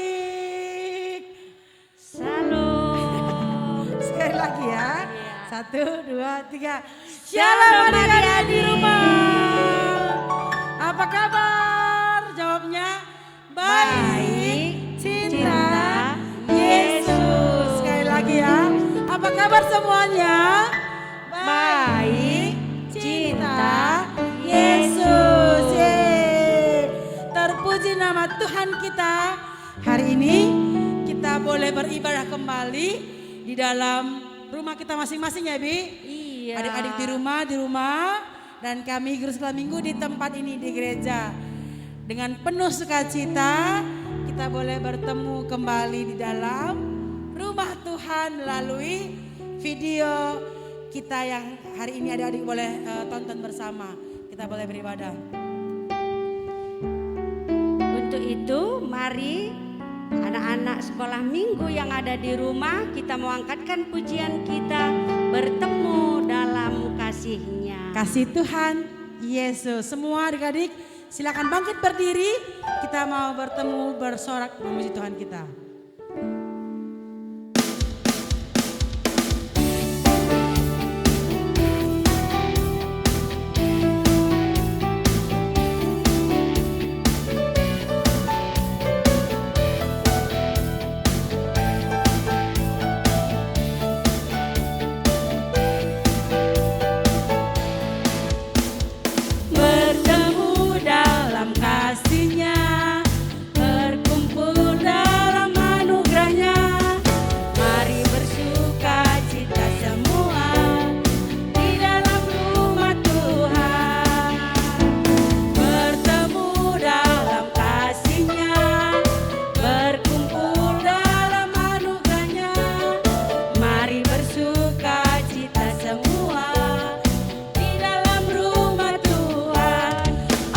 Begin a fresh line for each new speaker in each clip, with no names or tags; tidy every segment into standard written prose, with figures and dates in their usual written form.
adik-adik.
Salam.
Sekali lagi ya.
Iya.
1, 2, 3.
Shalom adik-adik
di rumah. Apa kabar? Jawabnya baik. Cinta Yesus. Sekali lagi ya. Apa kabar semuanya?
Baik.
Cinta Yesus. Yeay. Terpuji nama Tuhan kita. Hari ini kita boleh beribadah kembali di dalam rumah kita masing-masing ya Bi.
Iya.
Adik-adik di rumah dan kami Guru Sekolah Minggu di tempat ini di gereja. Dengan penuh sukacita kita boleh bertemu kembali di dalam rumah Tuhan melalui video kita yang hari ini adik-adik boleh tonton bersama. Kita boleh beribadah.
Untuk itu mari anak-anak sekolah minggu yang ada di rumah kita mau angkatkan pujian kita bertemu dalam kasih-Nya.
Kasih Tuhan Yesus. Semua adik-adik silakan bangkit berdiri. Kita mau bertemu bersorak memuji Tuhan kita.
Bertemu dalam kasih-Nya, berkumpul dalam anugerah-Nya. Mari bersuka cita semua di dalam rumah Tuhan. Bertemu dalam kasih-Nya, berkumpul dalam anugerah-Nya. Mari bersuka cita semua di dalam rumah Tuhan.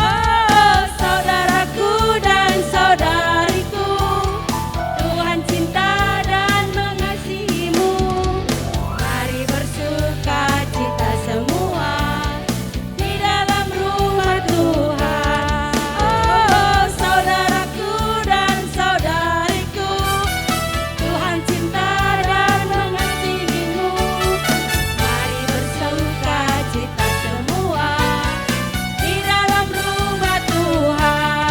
Oh saudaraku dan saudariku, Tuhan cinta dan mengasihimu. Mari bersuka cita semua di dalam rumah Tuhan. Oh saudaraku dan saudariku, Tuhan cinta dan mengasihimu. Mari bersuka cita semua di dalam rumah Tuhan.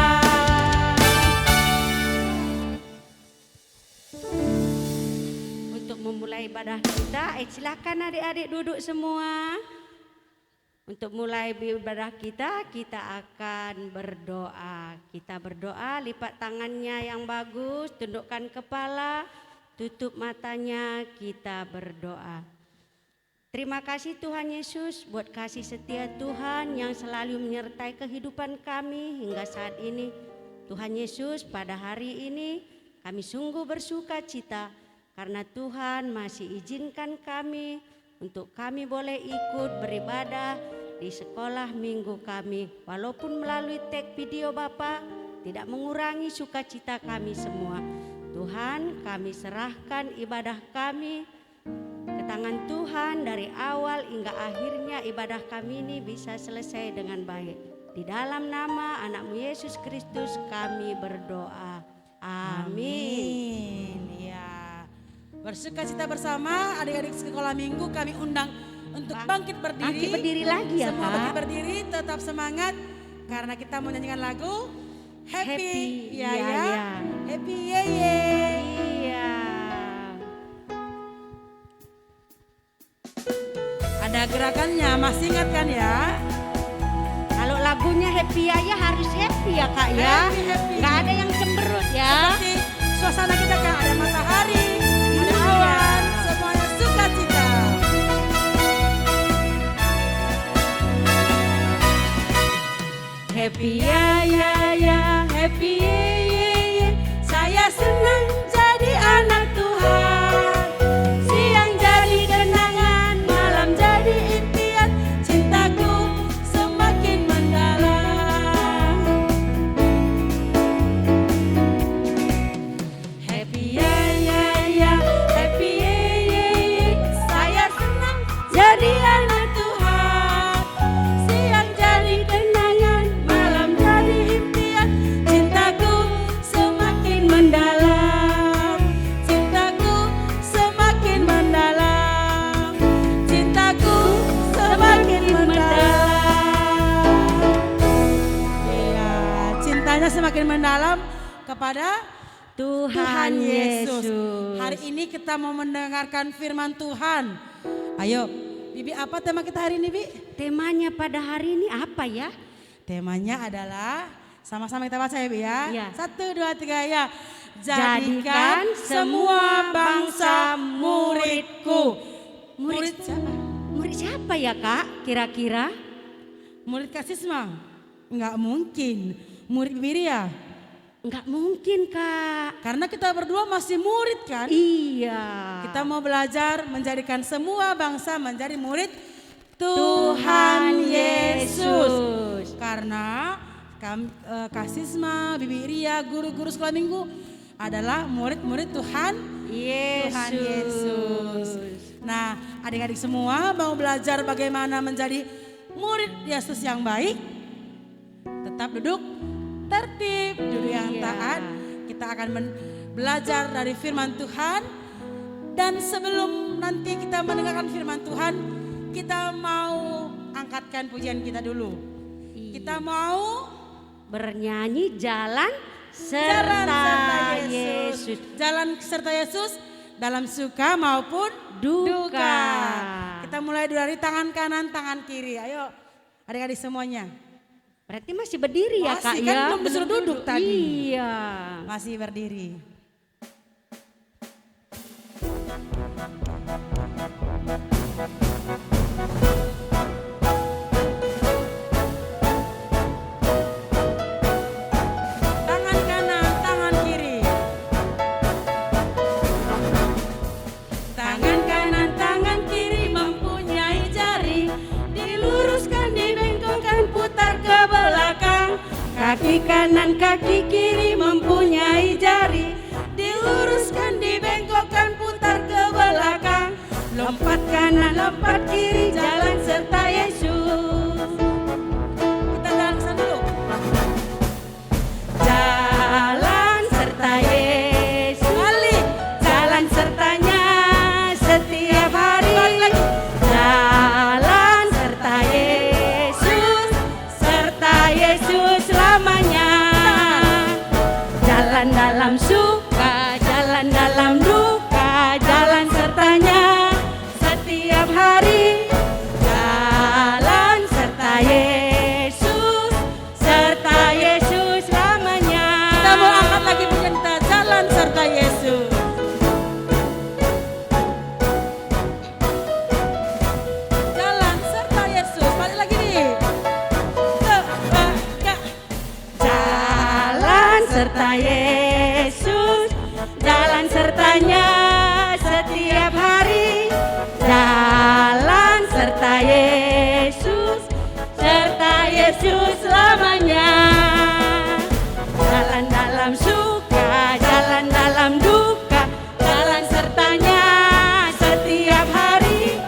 Untuk memulai ibadah kita, silakan adik-adik duduk semua. Untuk mulai ibadah kita akan berdoa. Kita berdoa, lipat tangannya yang bagus, tundukkan kepala, tutup matanya, kita berdoa. Terima kasih Tuhan Yesus buat kasih setia Tuhan yang selalu menyertai kehidupan kami hingga saat ini. Tuhan Yesus, pada hari ini kami sungguh bersuka cita karena Tuhan masih izinkan kami untuk kami boleh ikut beribadah di sekolah minggu kami. Walaupun melalui tag video Bapa, tidak mengurangi sukacita kami semua. Tuhan, kami serahkan ibadah kami ke tangan Tuhan dari awal hingga akhirnya ibadah kami ini bisa selesai dengan baik. Di dalam nama anak-Mu Yesus Kristus kami berdoa. Amin.
Ya. Bersukacita bersama adik-adik sekolah minggu kami undang untuk bangkit berdiri.
Bangkit berdiri lagi ya
Semua
Kak.
bangkit berdiri, tetap semangat karena kita mau nyanyikan lagu Happy.
Happy, ya.
Happy ye ye.
Iya.
Ada gerakannya, masih ingat kan ya?
Kalau lagunya happy ya harus happy ya Kak ya.
Happy, happy.
Gak ada yang cemberut ya.
Seperti suasana kita kan ada matahari, ada awan, semuanya sukacita.
Happy ya happy ye. Saya senang jadi anak Tuhan. Siang jadi kenangan, malam jadi impian. Cintaku semakin mendalam.
semakin mendalam kepada
Tuhan Yesus.
Hari ini kita mau mendengarkan firman Tuhan. Ayo, Bibi, apa tema kita hari ini, Bi?
Temanya pada hari ini apa ya?
Temanya adalah, sama-sama kita baca ya, Bi ya.
Ya.
1, 2, 3 ya. Jadikan semua bangsa muridku. Murid siapa?
Murid siapa ya Kak kira-kira?
Murid Kak Sisma? Enggak mungkin. Murid Bibi Ria?
Enggak mungkin Kak.
Karena kita berdua masih murid kan?
Iya.
Kita mau belajar menjadikan semua bangsa menjadi murid Tuhan Yesus. Karena Kak Sisma, Bibi Ria, guru-guru sekolah minggu adalah murid-murid Tuhan Yesus. Nah, adik-adik semua mau belajar bagaimana menjadi murid Yesus yang baik. Tetap duduk tertib, duduk yang taat. Kita akan belajar dari firman Tuhan. Dan sebelum nanti kita mendengarkan firman Tuhan, kita mau angkatkan pujian kita dulu. Kita mau
bernyanyi jalan serta Yesus.
Jalan serta Yesus dalam suka maupun
Duka.
Kita mulai dari tangan kanan, tangan kiri. Ayo adik-adik semuanya.
Berarti masih berdiri ya Kak
Masih kan
ya?
belum disuruh duduk tadi.
Iya.
Masih berdiri. Tangan kanan, tangan kiri. Tangan kanan, tangan kiri mempunyai jari. Diluruskan, dibengkokkan, putar ke belakang. Kaki kanan, kaki kiri mempunyai jari. Diluruskan, dibengkokkan, putar ke belakang. Lompat kanan, lompat kiri, jalan serta Yesus. Kita jalan kesana dulu. Jalan serta Yesus. Balik. Jalan sertanya setiap hari. Balik lagi. Jalan serta Yesus, serta Yesus selamanya. Jalan dalam suka, jalan dalam duka, jalan sertanya setiap hari. Jalan serta Yesus, serta Yesus selamanya. Kita mau angkat lagi pujian kita, jalan serta Yesus. Jalan serta Yesus, balik lagi nih. Jalan serta Yesus, jalan sertanya setiap hari. Jalan serta Yesus, serta Yesus selamanya. Jalan dalam suka, jalan dalam duka, jalan sertanya setiap hari.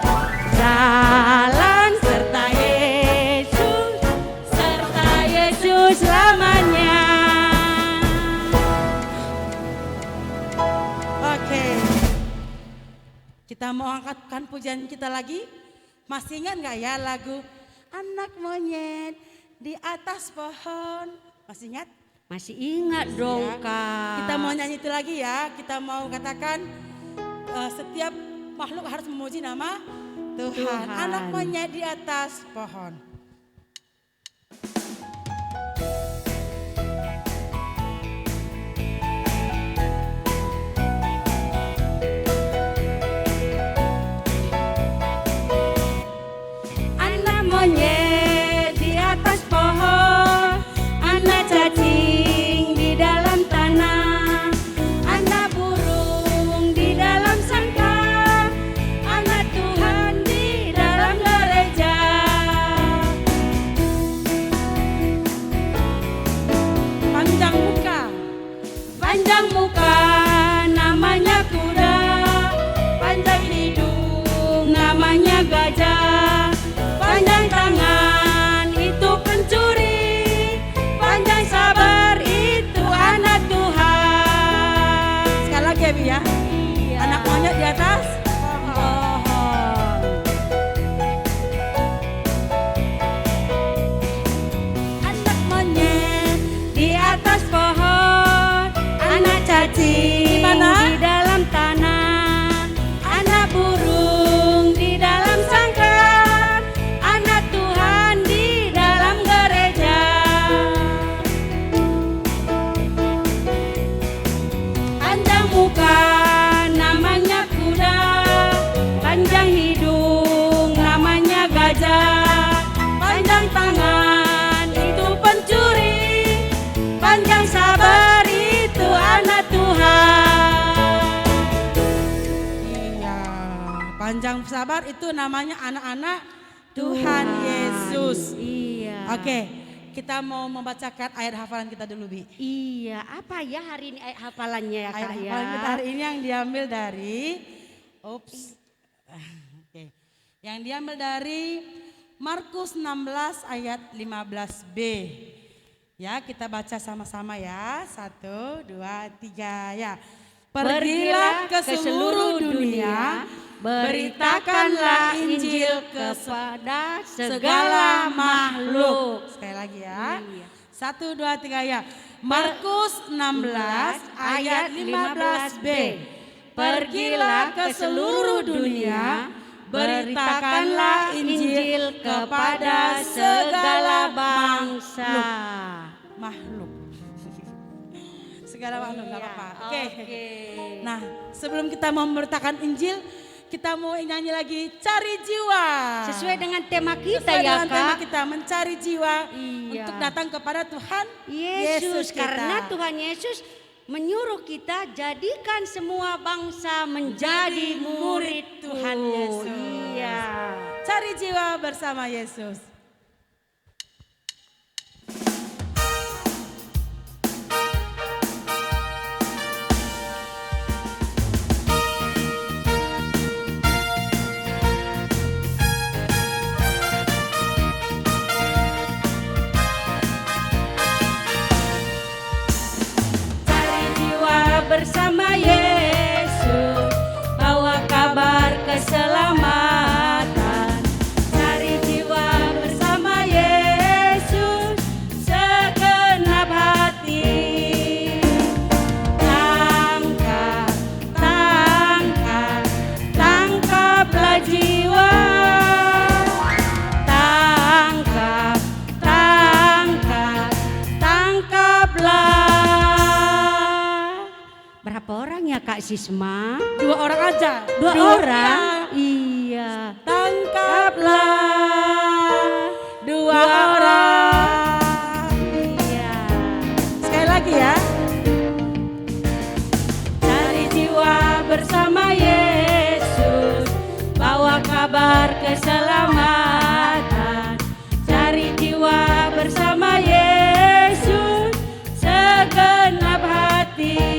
Jalan serta Yesus, serta Yesus selamanya. Oke, kita mau angkatkan pujian kita lagi. Masih ingat nggak ya lagu Anak Monyet di Atas Pohon? Masih ingat?
Masih ingat dong
Ya.
Kak.
Kita mau nyanyi itu lagi ya. Kita mau katakan setiap makhluk harus memuji nama Tuhan.
Tuhan.
Anak monyet di atas pohon.
Anak monyet di atas pohon, anak cacing di dalam tanah, anak burung di dalam sangkar, anak Tuhan di dalam gereja.
Panjang muka.
Panjang muka namanya kuda, panjang hidung namanya gajah, panjang tangan itu pencuri, panjang sabar itu anak Tuhan.
Sekali lagi ya Bi ya.
Iya.
Anak monyet di atas pohon.
Anak monyet di atas
Panjang sabar itu namanya anak-anak Tuhan Yesus.
Iya.
Oke, kita mau membacakan ayat hafalan kita dulu, Bi.
Iya, apa ya hari ini ayat hafalannya ya
Ayat
Kak ya?
hafalan kita hari ini yang diambil dari Oke. Yang diambil dari Markus 16 ayat 15b. Ya, kita baca sama-sama ya. 1, 2, 3 ya. Pergilah ke seluruh dunia, beritakanlah Injil kepada segala makhluk. Sekali lagi ya. 1, 2, 3 ya. Markus 16 ayat 15b. Pergilah ke seluruh dunia, beritakanlah Injil kepada segala bangsa. Makhluk. Segala makhluk, gak apa-apa. Oke. Nah, sebelum kita memberitakan Injil, kita mau nyanyi lagi Cari Jiwa.
Sesuai dengan tema kita
Sesuai
ya
dengan tema
Kak.
kita mencari jiwa
Iya.
untuk datang kepada Tuhan
Yesus,
kita.
karena Tuhan Yesus menyuruh kita jadikan semua bangsa menjadi murid
Tuhan Yesus.
Iya.
Cari jiwa bersama Yesus.
Bersama Yesus, bawa kabar keselamatan. Cari jiwa bersama Yesus, segenap hati. Tangkap, tangkap, tangkaplah jiwa. Tangkap, tangkap, tangkaplah. Berapa orang ya Kak Sisma?
2 orang aja.
2 orang?
Ya.
Iya.
Tangkaplah 2 orang.
Iya.
Sekali lagi ya.
Cari jiwa bersama Yesus, bawa kabar keselamatan. Cari jiwa bersama Yesus, segenap hati.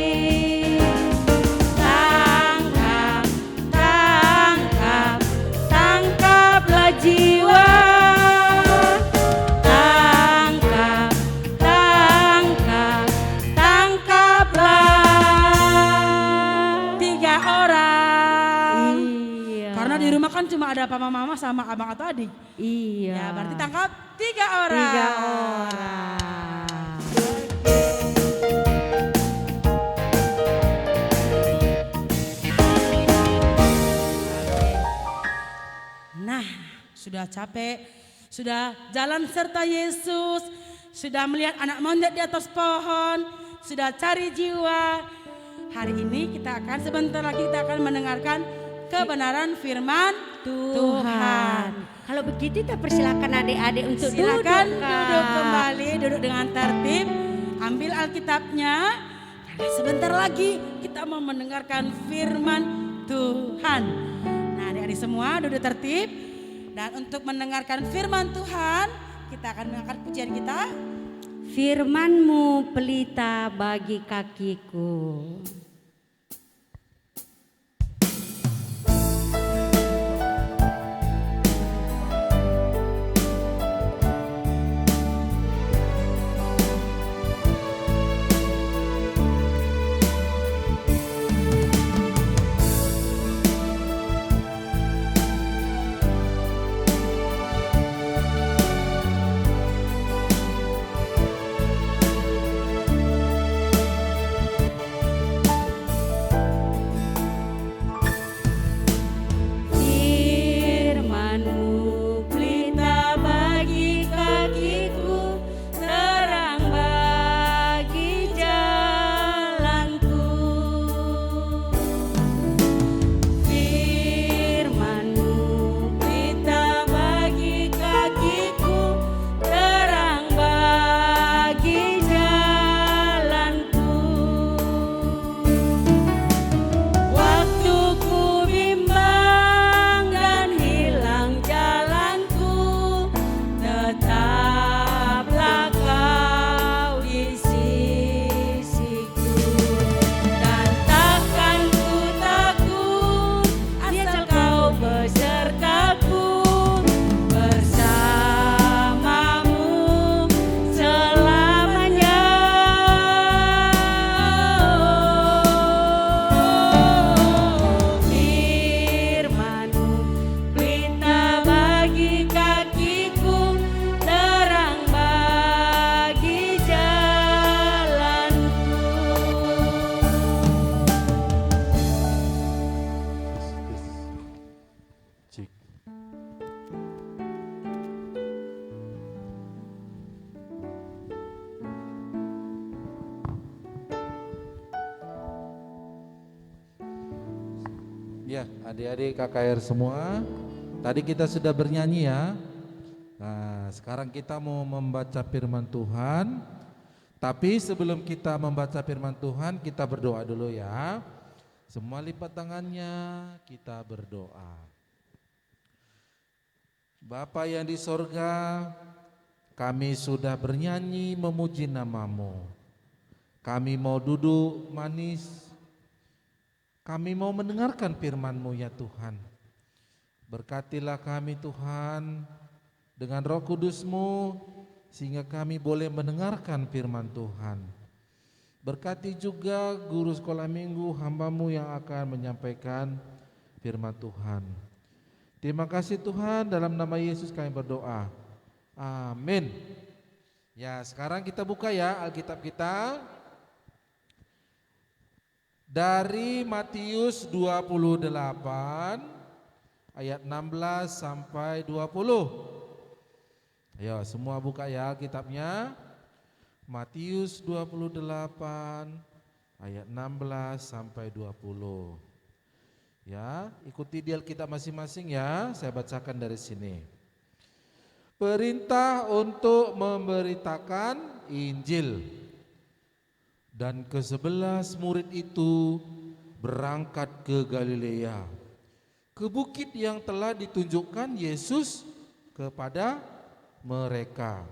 Jiwa, tangkap, tangkap, tangkaplah.
3 orang.
Iya.
Karena di rumah kan cuma ada papa mama sama abang atau adik.
Iya.
Ya, berarti tangkap 3 orang.
3 orang.
Nah, sudah capek, sudah jalan serta Yesus, sudah melihat anak monyet di atas pohon, sudah cari jiwa. Hari ini sebentar lagi kita akan mendengarkan kebenaran firman Tuhan.
Kalau begitu kita persilakan adik-adik untuk
Silakan
duduk, Kak.
duduk kembali, duduk dengan tertib, ambil Alkitabnya. Karena sebentar lagi kita mau mendengarkan firman Tuhan. Nah, adik-adik semua duduk tertib. Dan untuk mendengarkan firman Tuhan, kita akan mengangkat pujian kita.
Firman-Mu pelita bagi kakiku.
Ya, adik-adik KKR semua, tadi kita sudah bernyanyi ya. Nah, sekarang kita mau membaca firman Tuhan. Tapi sebelum kita membaca firman Tuhan, kita berdoa dulu ya. Semua lipat tangannya, kita berdoa. Bapa yang di sorga, kami sudah bernyanyi memuji nama-Mu. Kami mau duduk manis, kami mau mendengarkan firman-Mu ya Tuhan. Berkatilah kami Tuhan dengan Roh Kudus-Mu sehingga kami boleh mendengarkan firman Tuhan. Berkati juga guru sekolah minggu hamba-Mu yang akan menyampaikan firman Tuhan. Terima kasih Tuhan, dalam nama Yesus kami berdoa. Amin. Ya, sekarang kita buka ya Alkitab kita. Dari Matius 28 ayat 16 sampai 20. Ayo semua buka ya kitabnya. Matius 28 ayat 16 sampai 20. Ya, ikuti di Alkitab masing-masing ya. Saya bacakan dari sini. Perintah untuk memberitakan Injil. Dan ke-11 murid itu berangkat ke Galilea, ke bukit yang telah ditunjukkan Yesus kepada mereka.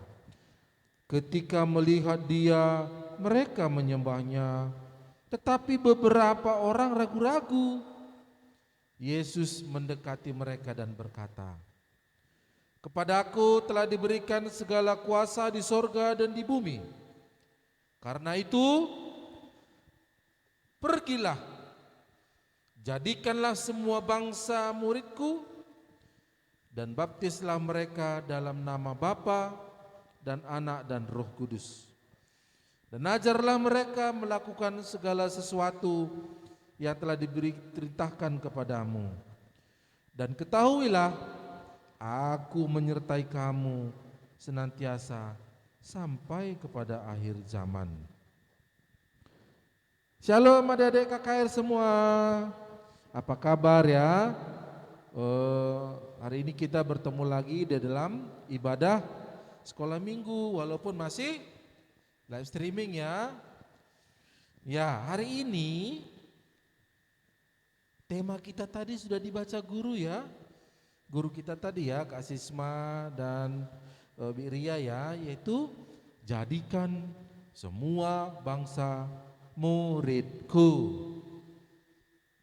Ketika melihat Dia, mereka menyembahnya, tetapi beberapa orang ragu-ragu. Yesus mendekati mereka dan berkata, "Kepadaku telah diberikan segala kuasa di sorga dan di bumi. Karena itu, pergilah, jadikanlah semua bangsa muridku, dan baptislah mereka dalam nama Bapa dan Anak dan Roh Kudus. Dan ajarlah mereka melakukan segala sesuatu yang telah diperintahkan kepadamu. Dan ketahuilah, aku menyertai kamu senantiasa sampai kepada akhir zaman." Shalom adik-adik KKR semua. Apa kabar ya? Hari ini kita bertemu lagi di dalam ibadah sekolah minggu, walaupun masih live streaming ya. Ya, hari ini tema kita tadi sudah dibaca guru ya. Guru kita tadi ya, Kak Sisma dan Bi Ria ya, yaitu jadikan semua bangsa muridku.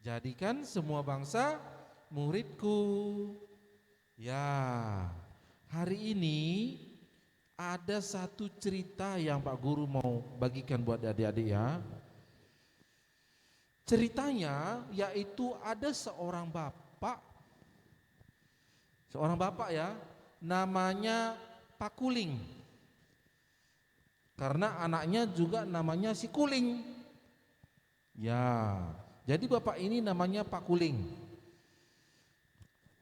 Jadikan semua bangsa muridku. Ya, hari ini ada satu cerita yang Pak Guru mau bagikan buat adik-adik ya. Ceritanya yaitu ada seorang bapak ya, namanya Pak Kuling. Karena anaknya juga namanya si Kuling. Ya, jadi bapak ini namanya Pak Kuling.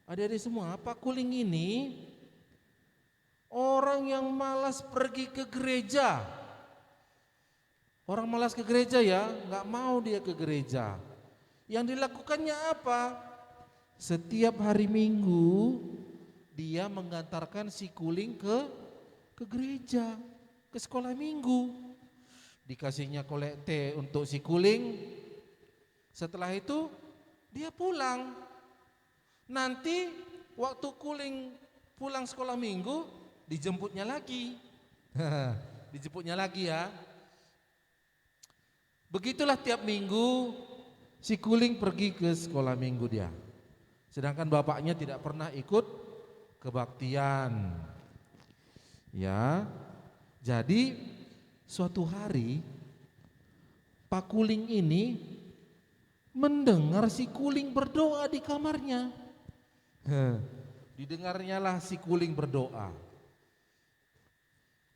Adik-adik semua, Pak Kuling ini orang yang malas pergi ke gereja. Orang malas ke gereja ya, nggak mau dia ke gereja. Yang dilakukannya apa? Setiap hari Minggu dia mengantarkan si Kuling ke gereja, ke sekolah minggu. Dikasihnya kolekte untuk si Kuling. Setelah itu dia pulang. Nanti waktu Kuling pulang sekolah minggu, dijemputnya lagi. Dijemputnya lagi ya. Begitulah tiap minggu si Kuling pergi ke sekolah minggu dia. Sedangkan bapaknya tidak pernah ikut kebaktian. Ya. Jadi suatu hari Pak Kuling ini mendengar si Kuling berdoa di kamarnya. Didengarnya lah si Kuling berdoa.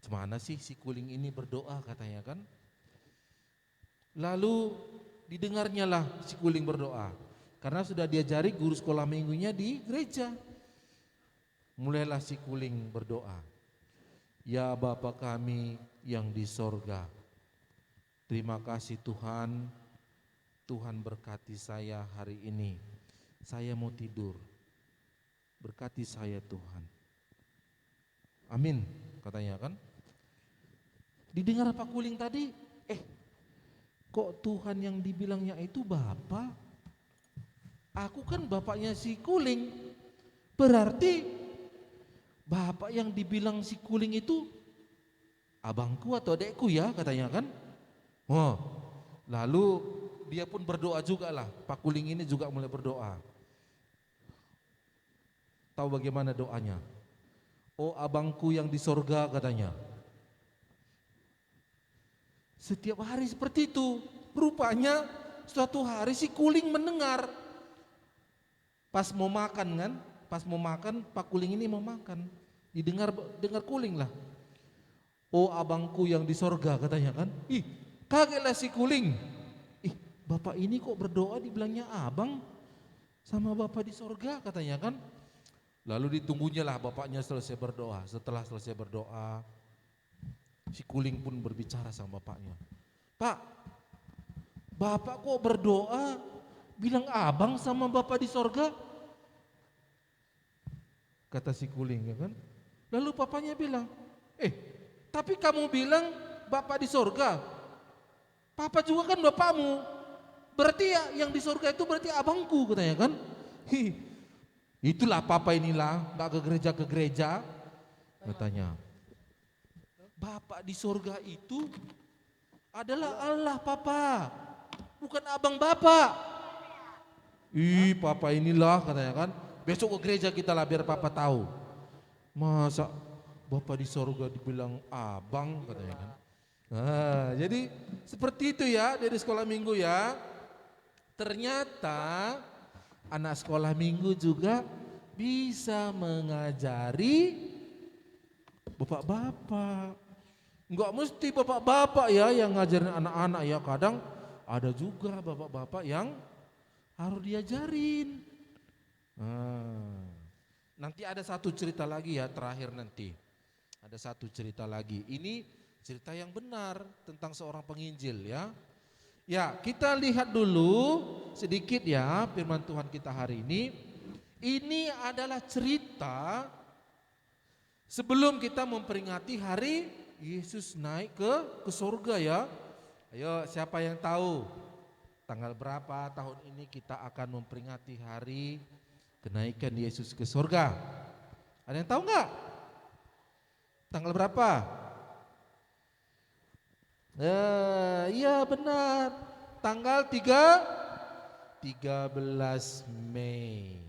Gimana sih si Kuling ini berdoa katanya kan? Lalu didengarnya lah si Kuling berdoa. Karena sudah diajari guru sekolah minggunya di gereja. Mulailah si Kuling berdoa. Ya Bapa kami yang di sorga, terima kasih Tuhan, Tuhan berkati saya hari ini. Saya mau tidur. Berkati saya Tuhan. Amin, katanya kan. Didengar Pak Kuling tadi, kok Tuhan yang dibilangnya itu Bapa? Aku kan bapaknya si Kuling. Berarti bapak yang dibilang si Kuling itu abangku atau adekku ya, katanya kan. Oh, lalu dia pun berdoa juga lah. Pak Kuling ini juga mulai berdoa. Tahu bagaimana doanya? Oh abangku yang di sorga, katanya. Setiap hari seperti itu. Rupanya suatu hari si Kuling mendengar. Pas mau makan kan, pas mau makan Pak Kuling ini mau makan. Dengar Kuling lah. Oh abangku yang di sorga, katanya kan. Ih, kagetlah si Kuling. Ih, bapak ini kok berdoa dibilangnya abang sama bapak di sorga, katanya kan. Lalu ditunggunya lah bapaknya selesai berdoa. Setelah selesai berdoa, si Kuling pun berbicara sama bapaknya. Pak, bapak kok berdoa bilang abang sama bapak di sorga? Kata si Kuling ya kan. Lalu papanya bilang, tapi kamu bilang bapak di sorga. Papa juga kan bapakmu. Berarti ya yang di sorga itu berarti abangku, katanya kan. Itulah papa inilah gak ke gereja, katanya. Bapak di sorga itu adalah Allah papa, bukan abang bapak. Ih papa inilah, katanya kan. Besok ke gereja kita lah biar papa tahu. Masa bapak di sorga dibilang abang, katanya kan. Nah, jadi seperti itu ya dari sekolah minggu ya. Ternyata anak sekolah minggu juga bisa mengajari bapak-bapak. Enggak mesti bapak-bapak ya yang ngajarin anak-anak ya. Kadang ada juga bapak-bapak yang harus diajarin. Nanti ada satu cerita lagi ya terakhir nanti. Ada satu cerita lagi. Ini cerita yang benar tentang seorang penginjil ya. Ya, kita lihat dulu sedikit ya firman Tuhan kita hari ini. Ini adalah cerita sebelum kita memperingati hari Yesus naik ke surga ya. Ayo siapa yang tahu tanggal berapa tahun ini kita akan memperingati hari kenaikan Yesus ke surga? Ada yang tahu nggak? Tanggal berapa? Iya benar, tanggal 13 Mei.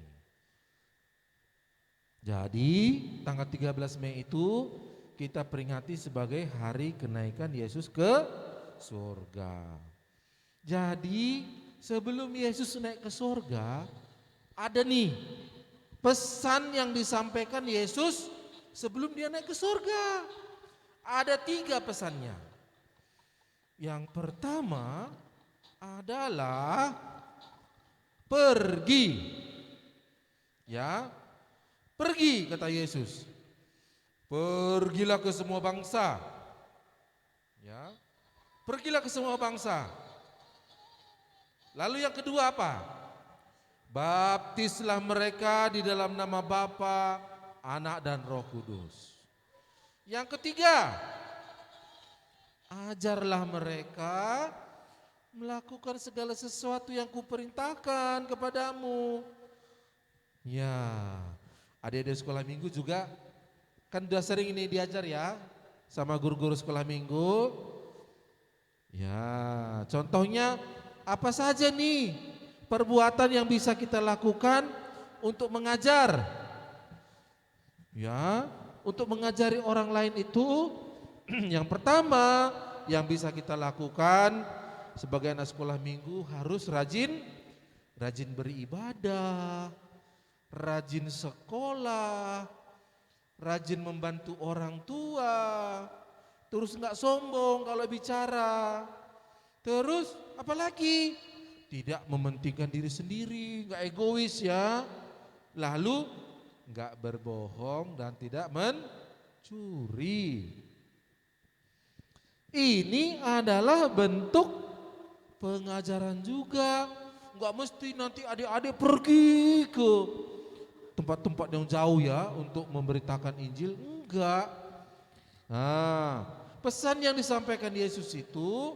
Jadi tanggal 13 Mei itu kita peringati sebagai hari kenaikan Yesus ke surga. Jadi sebelum Yesus naik ke surga, ada nih pesan yang disampaikan Yesus sebelum dia naik ke surga. Ada 3 pesannya. Yang pertama adalah pergi. Ya, pergi kata Yesus. Pergilah ke semua bangsa. Ya, pergilah ke semua bangsa. Lalu yang kedua apa? Baptislah mereka di dalam nama Bapa, Anak dan Roh Kudus. Yang ketiga, ajarlah mereka melakukan segala sesuatu yang kuperintahkan kepadamu. Ya, adik-adik sekolah minggu juga kan udah sering ini diajar ya sama guru-guru sekolah minggu. Ya, contohnya apa saja nih perbuatan yang bisa kita lakukan untuk mengajar. Ya, untuk mengajari orang lain itu yang pertama yang bisa kita lakukan sebagai anak sekolah minggu harus rajin beribadah, rajin sekolah, rajin membantu orang tua, terus nggak sombong kalau bicara, terus apalagi tidak mementingkan diri sendiri, nggak egois ya, lalu nggak berbohong dan tidak mencuri. Ini adalah bentuk pengajaran juga nggak mesti nanti adik-adik pergi ke tempat-tempat yang jauh ya untuk memberitakan Injil, enggak. Nah, pesan yang disampaikan Yesus itu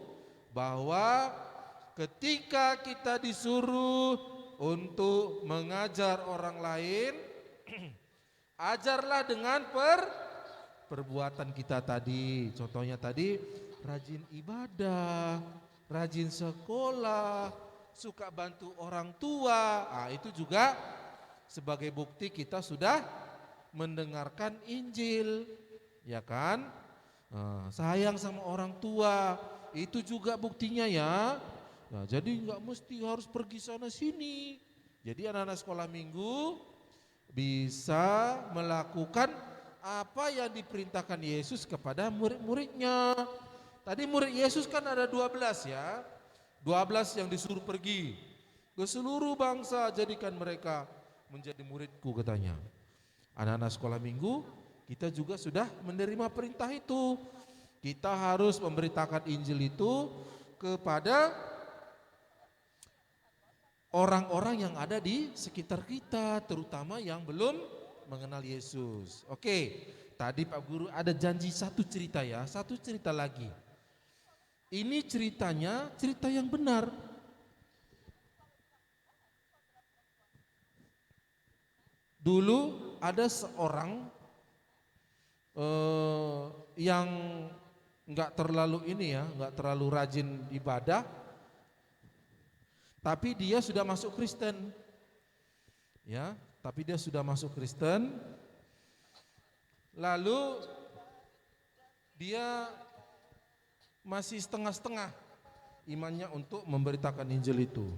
bahwa ketika kita disuruh untuk mengajar orang lain, ajarlah dengan perbuatan kita tadi. Contohnya tadi rajin ibadah, rajin sekolah, suka bantu orang tua. Itu juga sebagai bukti kita sudah mendengarkan Injil, ya kan? Sayang sama orang tua, itu juga buktinya ya. Nah, jadi nggak mesti harus pergi sana sini. Jadi anak-anak sekolah minggu bisa melakukan apa yang diperintahkan Yesus kepada murid-muridnya. Tadi murid Yesus kan ada 12 ya. 12 yang disuruh pergi ke seluruh bangsa, jadikan mereka menjadi muridku katanya. Anak-anak sekolah minggu, kita juga sudah menerima perintah itu. Kita harus memberitakan Injil itu kepada orang-orang yang ada di sekitar kita, terutama yang belum mengenal Yesus. Oke, tadi Pak Guru ada janji satu cerita ya, satu cerita lagi. Ini ceritanya cerita yang benar. Dulu ada seorang yang nggak terlalu nggak terlalu rajin ibadah, tapi dia sudah masuk Kristen, ya. Tapi dia sudah masuk Kristen, lalu dia masih setengah-setengah imannya untuk memberitakan Injil itu.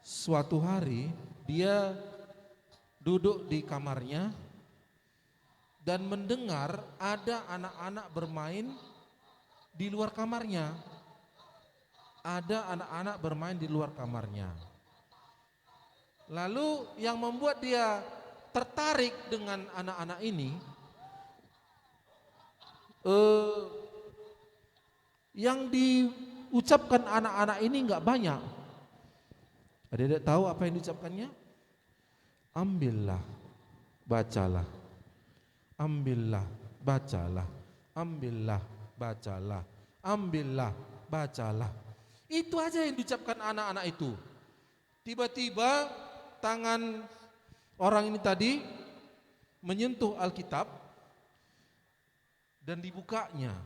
Suatu hari dia duduk di kamarnya dan mendengar ada anak-anak bermain di luar kamarnya. Ada anak-anak bermain di luar kamarnya. Lalu yang membuat dia tertarik dengan anak-anak ini, yang diucapkan anak-anak ini enggak banyak. Adik-adik tahu apa yang diucapkannya? Ambillah, bacalah. Ambillah, bacalah. Ambillah, bacalah. Ambillah, bacalah. Itu aja yang diucapkan anak-anak itu. Tiba-tiba tangan orang ini tadi menyentuh Alkitab dan dibukanya.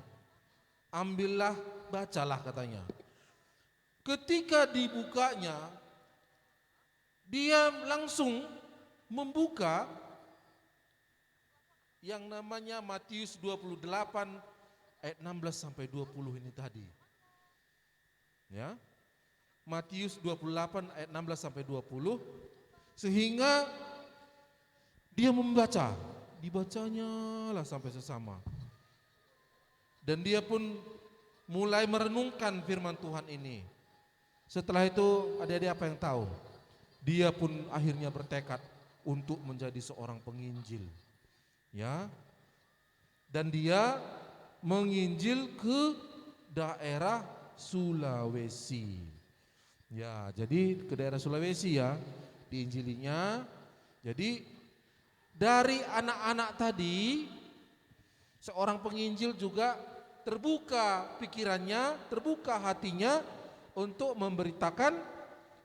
Ambillah, bacalah katanya. Ketika dibukanya, dia langsung membuka yang namanya Matius 28 ayat 16 sampai 20 ini tadi. Ya. Matius 28 ayat 16 sampai 20, sehingga dia membaca, dibacanya lah sampai sesama. Dan dia pun mulai merenungkan firman Tuhan ini. Setelah itu adik-adik apa yang tahu? Dia pun akhirnya bertekad untuk menjadi seorang penginjil. Ya. Dan dia menginjil ke daerah Sulawesi. Ya, jadi ke daerah Sulawesi ya diinjilinya. Jadi dari anak-anak tadi seorang penginjil juga terbuka pikirannya, terbuka hatinya untuk memberitakan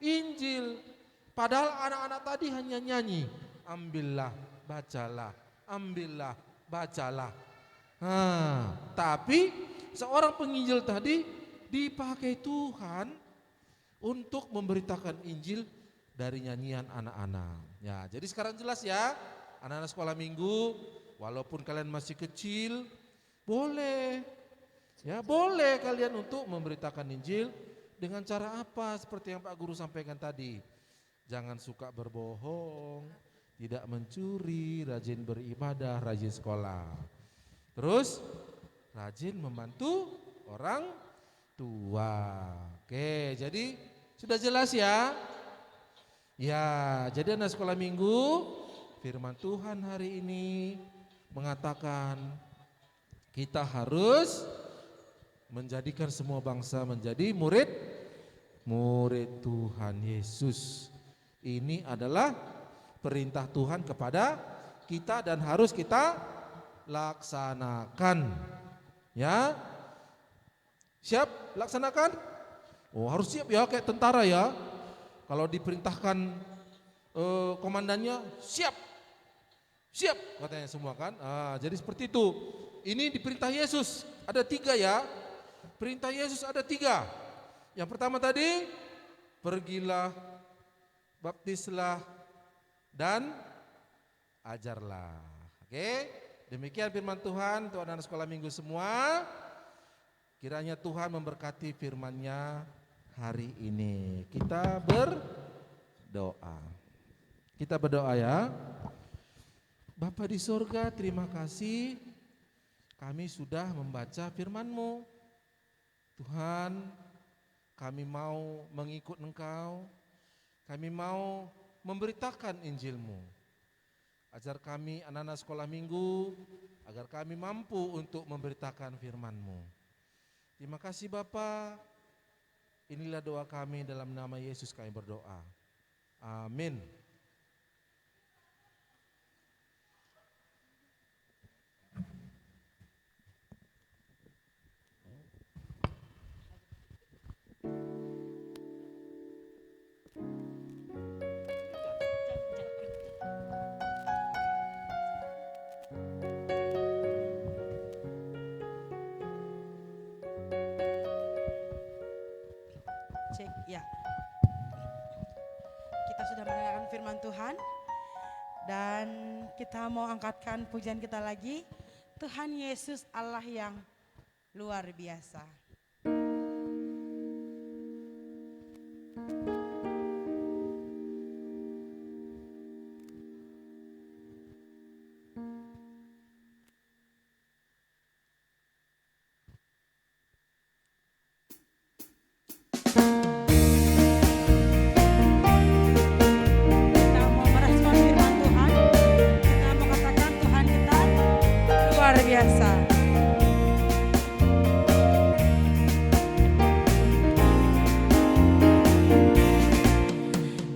Injil. Padahal anak-anak tadi hanya nyanyi, ambillah, bacalah, ambillah, bacalah. Tapi seorang penginjil tadi dipakai Tuhan untuk memberitakan Injil dari nyanyian anak-anak. Ya, jadi sekarang jelas ya, anak-anak sekolah minggu, walaupun kalian masih kecil, boleh, ya boleh kalian untuk memberitakan Injil dengan cara apa? Seperti yang Pak Guru sampaikan tadi. Jangan suka berbohong, tidak mencuri, rajin beribadah, rajin sekolah. Terus rajin membantu orang tua. Oke, jadi sudah jelas ya? Ya, jadi anak sekolah minggu, firman Tuhan hari ini mengatakan kita harus menjadikan semua bangsa menjadi murid Tuhan Yesus. Ini adalah perintah Tuhan kepada kita dan harus kita laksanakan. Ya. Siap laksanakan? Oh, harus siap ya, kayak tentara ya. Kalau diperintahkan komandannya, siap. Siap katanya semua kan. Jadi seperti itu. Ini diperintah Yesus. Ada 3 ya. Perintah Yesus ada 3. Yang pertama tadi, pergilah, baptislah, dan ajarlah. Oke, demikian firman Tuhan untuk anak-anak sekolah minggu semua. Kiranya Tuhan memberkati firman-Nya hari ini. Kita berdoa. Kita berdoa ya. Bapa di sorga, terima kasih kami sudah membaca firman-Mu. Tuhan, kami mau mengikut Engkau, kami mau memberitakan Injil-Mu. Ajar kami anak-anak sekolah minggu, agar kami mampu untuk memberitakan firman-Mu. Terima kasih Bapa. Inilah doa kami, dalam nama Yesus kami berdoa. Amin.
Cek ya. Kita sudah mendengarkan firman Tuhan dan kita mau angkatkan pujian kita lagi. Tuhan Yesus Allah yang luar biasa. Kita mau merespon firman Tuhan. Kita mau katakan Tuhan kita luar biasa.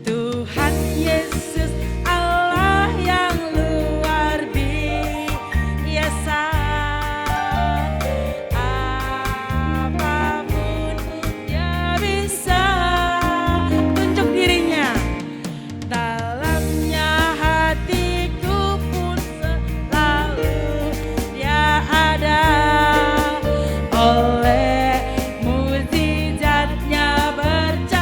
Tuhan Yesus Allah yang luar biasa. Apapun Dia bisa. Tunjuk dirinya. Dalamnya hatiku pun selalu Dia ada. Oleh mukjizatnya bercahaya.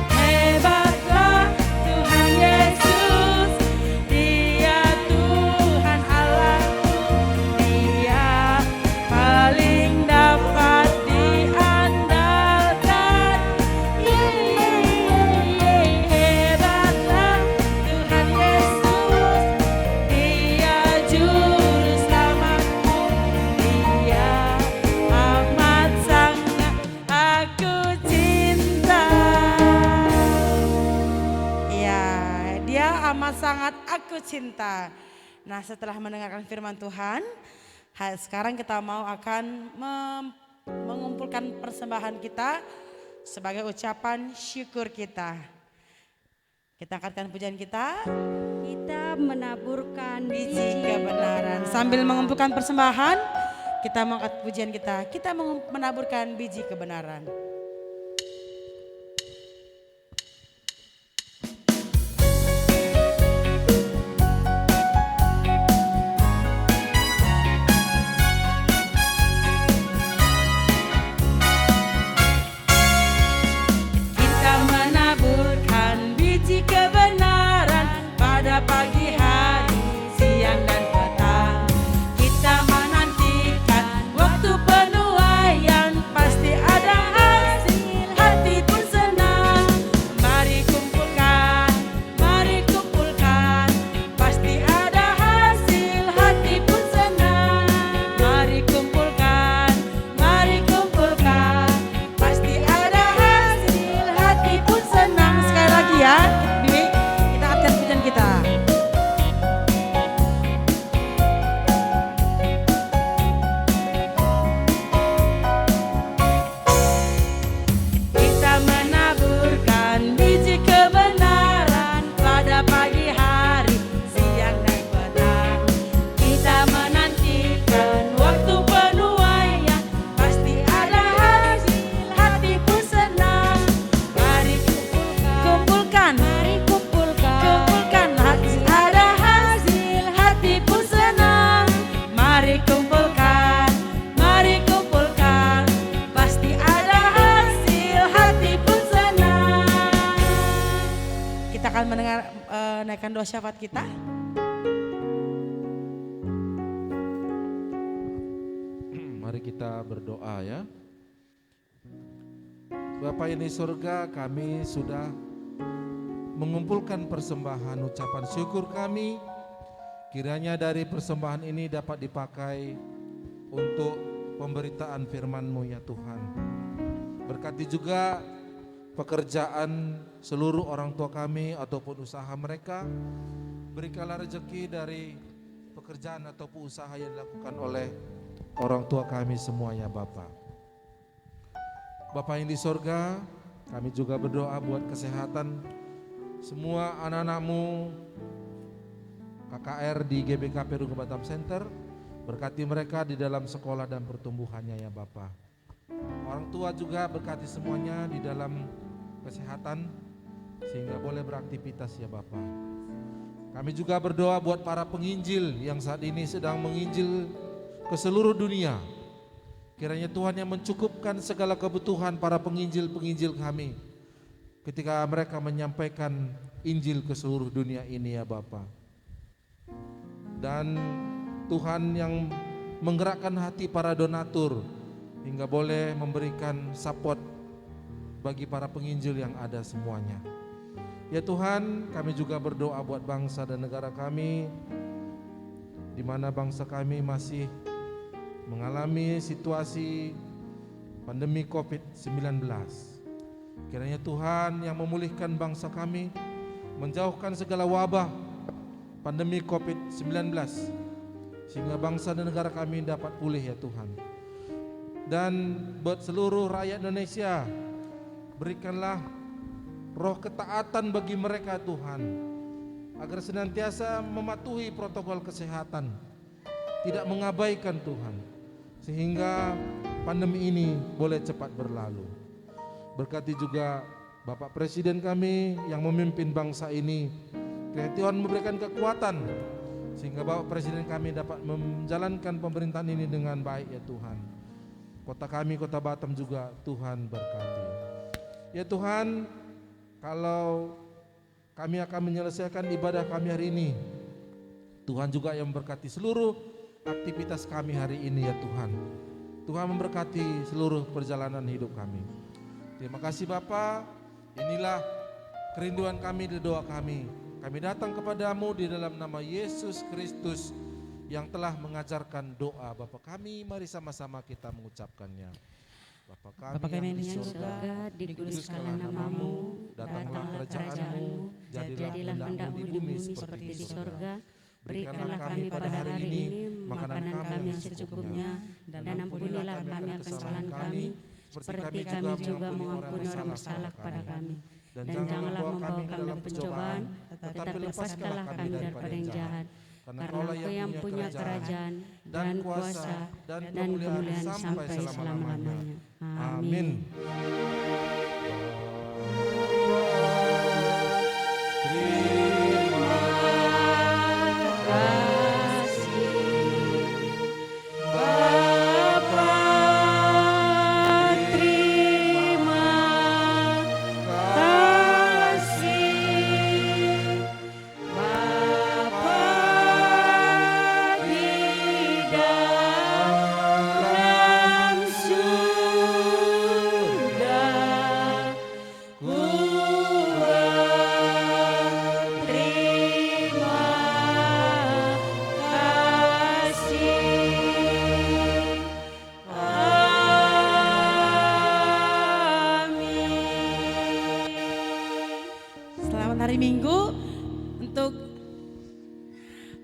Hebatlah Tuhan Yesus, Dia Tuhan Allahku, Dia paling dapat diandalkan. Hebatlah Tuhan Yesus, Dia juru selamatku, Dia amat sangat aku cinta. Ya, Dia amat sangat aku cinta. Nah, setelah mendengarkan firman Tuhan, sekarang kita mau akan mengumpulkan persembahan kita sebagai ucapan syukur kita. Kita angkatkan pujian kita,
Kita menaburkan
biji kebenaran. Sambil mengumpulkan persembahan, kita mengangkat pujian kita. Kita menaburkan biji kebenaran. Kita menaburkan biji kebenaran pada pagi hari, siang dan petang. Kita menantikan waktu penuaian, pasti ada akan mendengar naikkan doa syafaat kita.
Mari kita berdoa ya. Bapa yang di surga, kami sudah mengumpulkan persembahan ucapan syukur kami. Kiranya dari persembahan ini dapat dipakai untuk pemberitaan firman-Mu ya Tuhan. Berkati juga pekerjaan seluruh orang tua kami ataupun usaha mereka. Berikanlah rezeki dari pekerjaan ataupun usaha yang dilakukan oleh orang tua kami semua ya Bapa. Bapa yang di sorga, kami juga berdoa buat kesehatan semua anak-anak-Mu KKR di GBK Peru Batam Center. Berkati mereka di dalam sekolah dan pertumbuhannya ya Bapa. Orang tua juga berkati semuanya di dalam kesehatan sehingga boleh beraktivitas ya Bapa. Kami juga berdoa buat para penginjil yang saat ini sedang menginjil ke seluruh dunia. Kiranya Tuhan yang mencukupkan segala kebutuhan para penginjil-penginjil kami ketika mereka menyampaikan Injil ke seluruh dunia ini ya Bapa. Dan Tuhan yang menggerakkan hati para donatur hingga boleh memberikan support bagi para penginjil yang ada semuanya. Ya Tuhan, kami juga berdoa buat bangsa dan negara kami, di mana bangsa kami masih mengalami situasi pandemi COVID-19. Kiranya Tuhan yang memulihkan bangsa kami, menjauhkan segala wabah pandemi COVID-19, sehingga bangsa dan negara kami dapat pulih ya Tuhan. Dan buat seluruh rakyat Indonesia, berikanlah roh ketaatan bagi mereka Tuhan, agar senantiasa mematuhi protokol kesehatan, tidak mengabaikan Tuhan, sehingga pandemi ini boleh cepat berlalu. Berkati juga Bapak Presiden kami yang memimpin bangsa ini, kiranya Tuhan memberikan kekuatan sehingga Bapak Presiden kami dapat menjalankan pemerintahan ini dengan baik ya Tuhan. Kota kami, Kota Batam juga Tuhan berkati. Ya Tuhan, kalau kami akan menyelesaikan ibadah kami hari ini, Tuhan juga yang memberkati seluruh aktivitas kami hari ini ya Tuhan. Tuhan memberkati seluruh perjalanan hidup kami. Terima kasih Bapa. Inilah kerinduan kami dan doa kami. Kami datang kepadamu di dalam nama Yesus Kristus yang telah mengajarkan doa Bapa kami. Mari sama-sama kita mengucapkannya. Bapa kami yang di surga, dikuduskanlah namamu, datanglah kerajaanmu, jadilah kehendak-Mu di bumi seperti di surga. Berikanlah kami pada hari ini makanan kami yang secukupnya, dan ampunilah kami akan kesalahan kami, seperti kami juga mengampuni orang bersalah kepada kami. Dan janganlah membawa kami dalam pencobaan, tetapi lepaskanlah kami daripada yang jahat. Karena Engkau yang punya kerajaan dan kuasa dan kemuliaan sampai selama-lamanya. Amin.
Hari Minggu untuk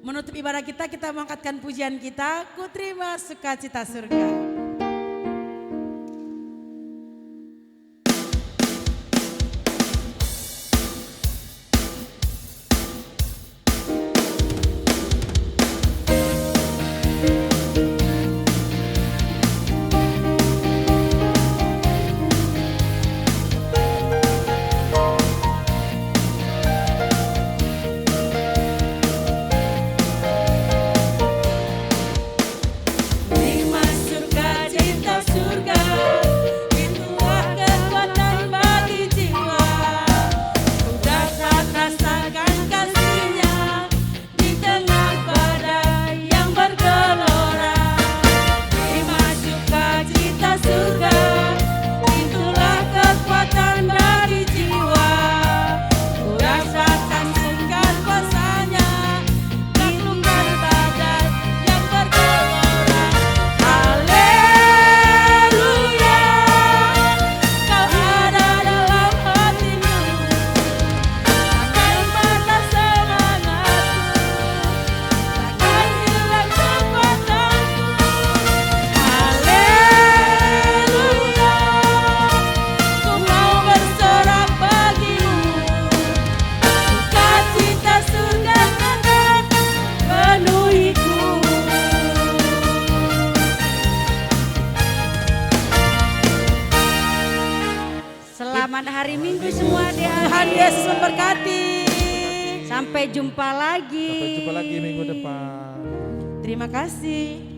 menutup ibadah kita mengangkatkan pujian kita, Ku Terima Sukacita Surga. Surga
Selamat hari Minggu semua
Tuhan
adik-adik.
Yesus memberkati.
Sampai jumpa lagi.
Sampai jumpa lagi minggu depan.
Terima kasih.